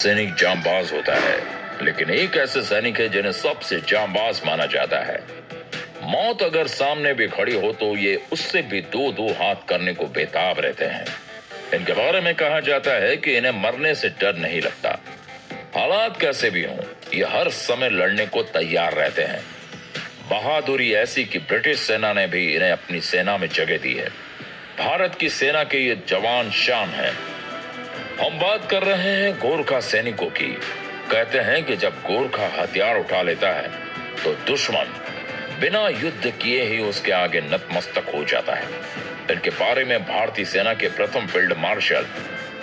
सैनिक जांबाज होता है, लेकिन एक ऐसे सैनिक है जिन्हें सबसे जांबाज माना जाता है। मौत अगर सामने भी खड़ी हो तो ये उससे भी दो दो हाथ करने को बेताब रहते हैं। इनके बारे में कहा जाता है कि इन्हें मरने से डर नहीं लगता। हालात कैसे भी हों, ये हर समय लड़ने को तैयार रहते हैं। बहादुरी ऐसी कि ब्रिटिश सेना ने भी इन्हें अपनी सेना में जगह दी है। भारत की सेना के ये जवान शान है। हम बात कर रहे हैं गोरखा सैनिकों की। कहते हैं कि जब गोरखा हथियार उठा लेता है तो दुश्मन बिना युद्ध किए ही उसके आगे नतमस्तक हो जाता है। इनके बारे में भारतीय सेना के प्रथम फील्ड मार्शल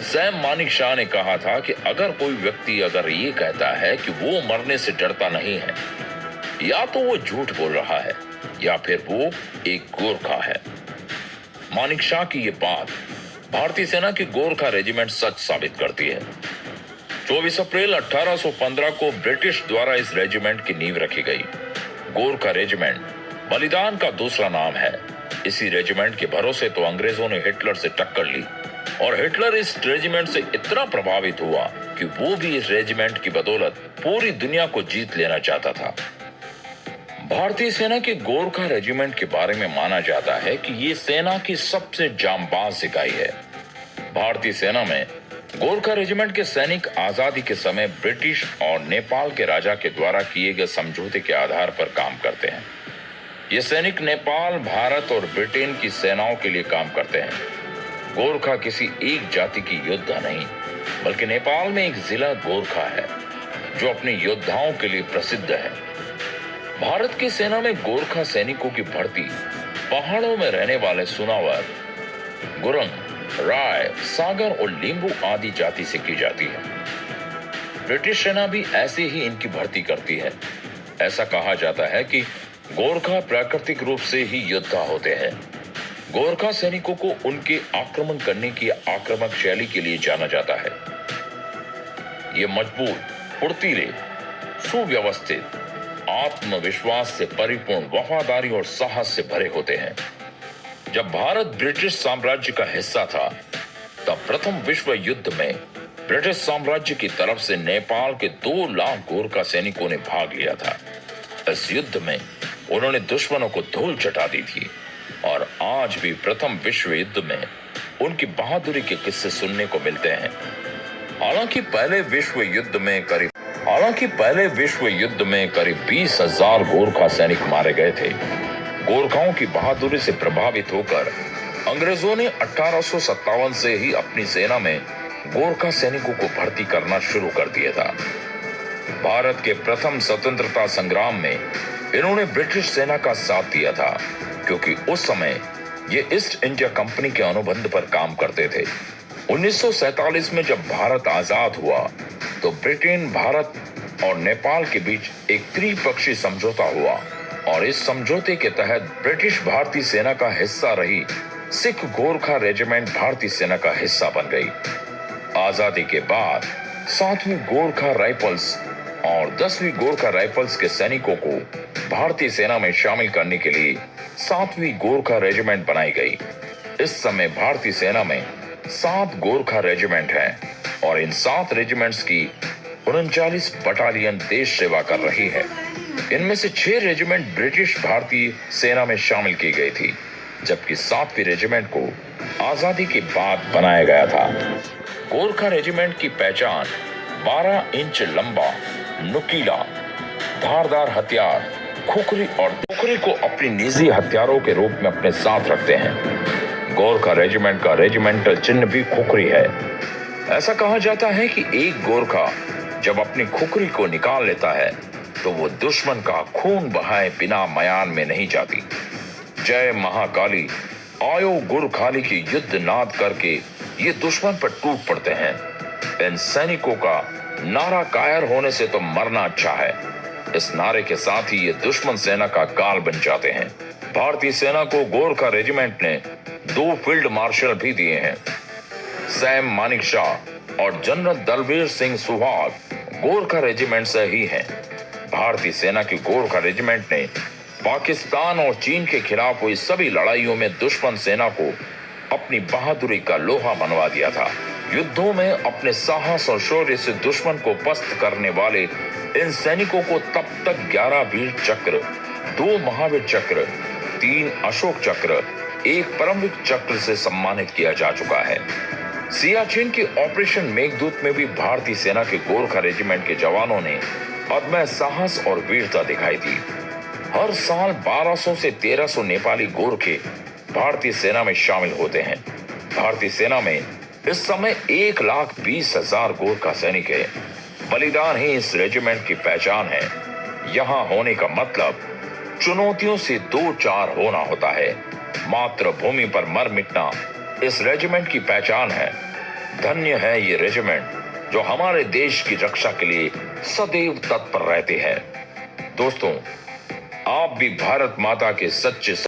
सैम मानेकशॉ ने कहा था कि अगर कोई व्यक्ति अगर ये कहता है कि वो मरने से डरता नहीं है, या तो वो झूठ बोल रहा है या फिर वो एक गोरखा है। मानेकशॉ की ये बात भारतीय सेना की गोरखा रेजिमेंट सच साबित करती है। 24 अप्रैल 1815 को ब्रिटिश द्वारा इस रेजिमेंट की नींव रखी गई। गोरखा रेजिमेंट बलिदान का दूसरा नाम है। इसी रेजिमेंट के भरोसे तो अंग्रेजों ने हिटलर से टक्कर ली और हिटलर इस रेजिमेंट से इतना प्रभावित हुआ कि वो भी इस रेजिमेंट की बदौलत पूरी दुनिया को जीत लेना चाहता था। भारतीय सेना के गोरखा रेजिमेंट के बारे में माना जाता है कि ये सेना की सबसे जांबाज इकाई है। भारतीय सेना में गोरखा रेजिमेंट के सैनिक आजादी के समय ब्रिटिश और नेपाल के राजा के द्वारा किए गए समझौते के आधार पर काम करते हैं। ये सैनिक नेपाल, भारत और ब्रिटेन की सेनाओं के लिए काम करते हैं। गोरखा किसी एक जाति की योद्धा नहीं, बल्कि नेपाल में एक जिला गोरखा है जो अपने योद्धाओं के लिए प्रसिद्ध है। भारत की सेना में गोरखा सैनिकों की भर्ती पहाड़ों में रहने वाले सुनावर, गुरंग, राय, सागर और लिंबू आदि जाति से की जाती है। ब्रिटिश सेना भी ऐसे ही इनकी भर्ती करती है। ऐसा कहा जाता है कि गोरखा प्राकृतिक रूप से ही योद्धा होते हैं। गोरखा सैनिकों को उनके आक्रमण करने की आक्रामक शैली के लिए जाना जाता है। ये मजबूत, फुर्तीले, सुव्यवस्थित, आत्मविश्वास से परिपूर्ण, वफादारी और साहस से भरे होते हैं। जब भारत ब्रिटिश साम्राज्य का हिस्सा था, तब प्रथम विश्व युद्ध में ब्रिटिश साम्राज्य की तरफ से नेपाल के 2 लाख गोरखा सैनिकों ने भाग लिया था। इस युद्ध में उन्होंने दुश्मनों को धूल चटा दी थी और आज भी प्रथम विश्व युद्ध में उनकी बहादुरी के किस्से सुनने को मिलते हैं। हालांकि पहले विश्व युद्ध में करीब 20,000 गोरखा सैनिक मारे गए थे। गोरखाओं की बहादुरी से प्रभावित होकर अंग्रेजों ने 1857 से ही अपनी सेना में गोरखा सैनिकों को भर्ती करना शुरू कर दिया था। भारत के प्रथम स्वतंत्रता संग्राम में इन्होंने ब्रिटिश सेना का साथ दिया था, क्योंकि उस समय ये ईस्ट इंडिया कंपनी के अनुबंध पर काम करते थे। 1947 में जब भारत आजाद हुआ तो ब्रिटेन, भारत और नेपाल के बीच एक त्रिपक्षीय समझौता हुआ और इस समझौते के तहत ब्रिटिश भारतीय सेना का हिस्सा रही सिख गोरखा रेजिमेंट भारतीय सेना का हिस्सा बन गई। आजादी के बाद 7वीं गोरखा राइफल्स और 10वीं गोरखा राइफल्स के सैनिकों को भारतीय सेना में शामिल करने के लिए 7वीं गोरखा रेजिमेंट बनाई गई। इस समय भारतीय सेना में 7 गोरखा रेजिमेंट हैं और इन 7 रेजिमेंट्स की 39 बटालियन देश सेवा कर रही है। इनमें से 6 रेजिमेंट ब्रिटिश भारतीय सेना में शामिल की गई थी, जबकि 7वीं रेजिमेंट को आजादी के बाद बनाया गया था। गोरखा रेजिमेंट की पहचान 12 इंच लंबा, नुकीला, धारदार हथियार, खुखरी को अपनी निजी हथियारों के रूप में अपने साथ रखते हैं। गोरखा रेजिमेंट का रेजिमेंटल चिन्ह भी खुखरी है। ऐसा कहा जाता है कि एक गोरखा जब अपनी खुखरी को निकाल लेता है तो वो दुश्मन का खून बहाए बिना मयान में नहीं जाती। जय महाकाली, आयो गुरखाली की युद्ध नाद करके ये दुश्मन पर टूट पड़ते हैं। इन सैनिकों का नारा कायर होने से तो मरना अच्छा है, इस नारे के साथ ही ये दुश्मन सेना का काल बन जाते हैं। भारतीय सेना को गोरखा रेजिमेंट ने 2 फील्ड मार्शल भी दिए हैं। सैम मानेकशॉ और जनरल दलवीर सिंह सुहाग गोरखा रेजिमेंट से ही हैं। भारतीय सेना की गोरखा रेजिमेंट ने पाकिस्तान और चीन के खिलाफ हुई सभी लड़ाइयों में दुश्मन सेना को अपनी बहादुरी का लोहा मनवा दिया था। युद्धों में अपने साहस और शौर्य से दुश्मन को पस्त करने वाले इन सैनिकों को तब तक 11 वीर चक्र, 2 महावीर चक्र, 3 अशोक चक्र, 1 परमवीर चक्र से सम्मानित किया जा चुका है। सियाचिन के ऑपरेशन मेघदूत में भी भारतीय सेना के गोरखा रेजिमेंट के जवानों ने अदम्य साहस और वीरता दिखाई दी। हर साल 1200 से 1300 नेपाली गोरखे भारतीय सेना में शामिल होते हैं। भारतीय सेना में इस समय 1,20,000 गोरखा सैनिक है। बलिदान ही इस रेजिमेंट की पहचान है। यहाँ होने का मतलब चुनौतियों से 2-4 होना होता है। मातृभूमि पर मर मिटना इस रेजिमेंट की पहचान है। धन्य है ये रेजिमेंट जो हमारे देश की रक्षा के लिए सदैव तत्पर रहते हैं। दोस्तों, आप भी भारत माता के सच्चे